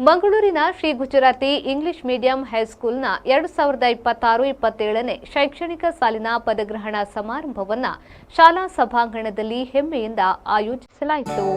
ಮಂಗಳೂರಿನ Shri Gujarati English medium ಹೈಸ್ಕೂಲ್ನ 2026-27ನೇ ಶೈಕ್ಷಣಿಕ ಸಾಲಿನ ಪದಗ್ರಹಣ ಸಮಾರಂಭವನ್ನು ಶಾಲಾ ಸಭಾಂಗಣದಲ್ಲಿ ಹೆಮ್ಮೆಯಿಂದ ಆಯೋಜಿಸಲಾಯಿತು.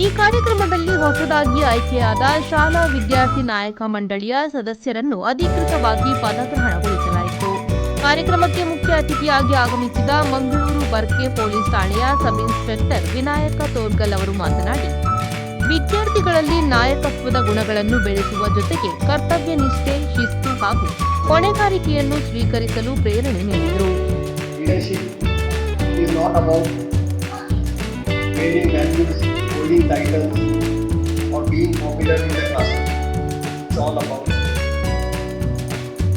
ಈ ಕಾರ್ಯಕ್ರಮದಲ್ಲಿ ಹೊಸದಾಗಿ ಆಯ್ಕೆಯಾದ ಶಾಲಾ ವಿದ್ಯಾರ್ಥಿ ನಾಯಕ ಮಂಡಳಿಯ ಸದಸ್ಯರನ್ನು ಅಧಿಕೃತವಾಗಿ ಪದಗ್ರಹಣಗೊಳಿಸಲಾಯಿತು. ಕಾರ್ಯಕ್ರಮಕ್ಕೆ ಮುಖ್ಯ ಅತಿಥಿಯಾಗಿ ಆಗಮಿಸಿದ ಮಂಗಳೂರು ಬರ್ಕೆ ಪೊಲೀಸ್ ಠಾಣೆಯ ಸಬ್ ಇನ್ಸ್ಪೆಕ್ಟರ್ ವಿನಾಯಕ ತೋರ್ಗಲ್ ಅವರು ಮಾತನಾಡಿ, ವಿದ್ಯಾರ್ಥಿಗಳಲ್ಲಿ ನಾಯಕತ್ವದ ಗುಣಗಳನ್ನು ಬೆಳೆಸುವ ಜೊತೆಗೆ ಕರ್ತವ್ಯ ನಿಷ್ಠೆ, ಶಿಸ್ತು ಹಾಗೂ ಹೊಣೆಗಾರಿಕೆಯನ್ನು ಸ್ವೀಕರಿಸಲು ಪ್ರೇರಣೆ ನೀಡಿದರು. Holding titles or being popular in the class. It's all about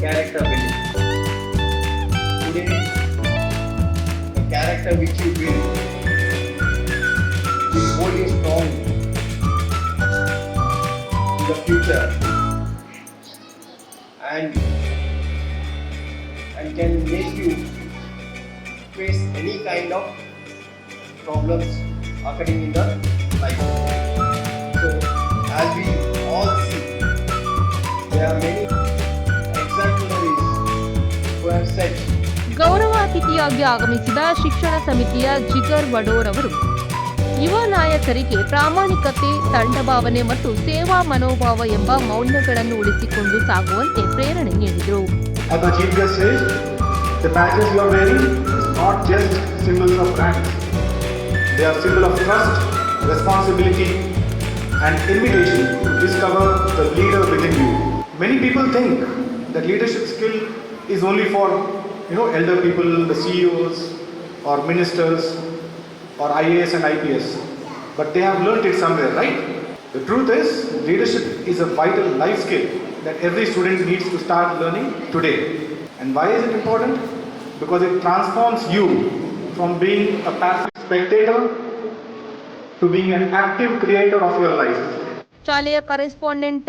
character building. Today, the character which you build will hold you strong in the future and can make you face any kind of problems occurring in the life. So, as we all see, there are many exemplaries who have said. ಗೌರವ ಅತಿಥಿಯಾಗಿ ಆಗಮಿಸಿದ ಶಿಕ್ಷಣ ಸಮಿತಿಯ ಜಿಗರ್ ವಡೋರ್ ಅವರು ಯುವ ನಾಯಕರಿಗೆ ಪ್ರಾಮಾಣಿಕತೆ, ತಂಡಭಾವನೆ ಮತ್ತು ಸೇವಾ ಮನೋಭಾವ ಎಂಬ ಮೌಲ್ಯಗಳನ್ನು ಉಳಿಸಿಕೊಂಡು ಸಾಗುವಂತೆ ಪ್ರೇರಣೆ ನೀಡಿದರು. The badges you are wearing is not just symbols of rank. They are symbol of trust, responsibility and invitation to discover the leader within you. Many people think that leadership skill is only for elder people, the CEOs or ministers or IAS and IPS, but they have learnt it somewhere, right? The truth is, leadership is a vital life skill that every student needs to start learning today. And why is it important? Because it transforms you from being a passive spectator to being an active creator of your life. ಶಾಲೆಯ correspondent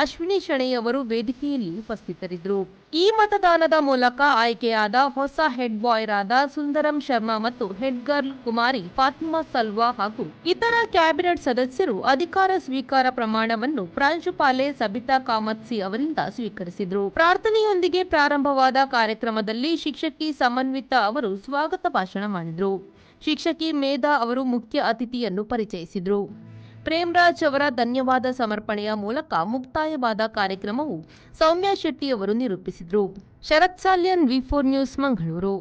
Ashwini Shenoy ಅವರು ವೇದಿಕೆಯಲ್ಲಿ ಉಪಸ್ಥಿತರಿದ್ದರು. ಈ ಮತದಾನದ ಮೂಲಕ ಆಯ್ಕೆಯಾದ ಹೊಸ head ಬಾಯ್ ರಾದ ಸುಂದರಂ ಶರ್ಮಾ ಮತ್ತು ಹೆಡ್ ಗರ್ಲ್ ಕುಮಾರಿ ಫಾತಿಮಾ ಸಲ್ವಾ ಹಾಗೂ ಇತರ ಕ್ಯಾಬಿನೆಟ್ ಸದಸ್ಯರು ಅಧಿಕಾರ ಸ್ವೀಕಾರ ಪ್ರಮಾಣವನ್ನು ಪ್ರಾಂಶುಪಾಲೆ ಸಬಿತಾ ಕಾಮತ್ಸಿ ಅವರಿಂದ ಸ್ವೀಕರಿಸಿದರು. ಪ್ರಾರ್ಥನೆಯೊಂದಿಗೆ ಪ್ರಾರಂಭವಾದ ಕಾರ್ಯಕ್ರಮದಲ್ಲಿ ಶಿಕ್ಷಕಿ ಸಮನ್ವಿತಾ ಅವರು ಸ್ವಾಗತ ಭಾಷಣ ಮಾಡಿದರು. ಶಿಕ್ಷಕಿ ಮೇಧಾ ಅವರು ಮುಖ್ಯ ಅತಿಥಿಯನ್ನು ಪರಿಚಯಿಸಿದರು. ಪ್ರೇಮ್ರಾಜ್ ಅವರ ಧನ್ಯವಾದ ಸಮರ್ಪಣೆಯ ಮೂಲಕ ಮುಕ್ತಾಯವಾದ ಕಾರ್ಯಕ್ರಮವು ಸೌಮ್ಯ ಶೆಟ್ಟಿ ಅವರು ನಿರೂಪಿಸಿದರು. ಶರತ್ ಸಾಲ್ಯನ್, ವಿ4 ನ್ಯೂಸ್, ಮಂಗಳೂರು.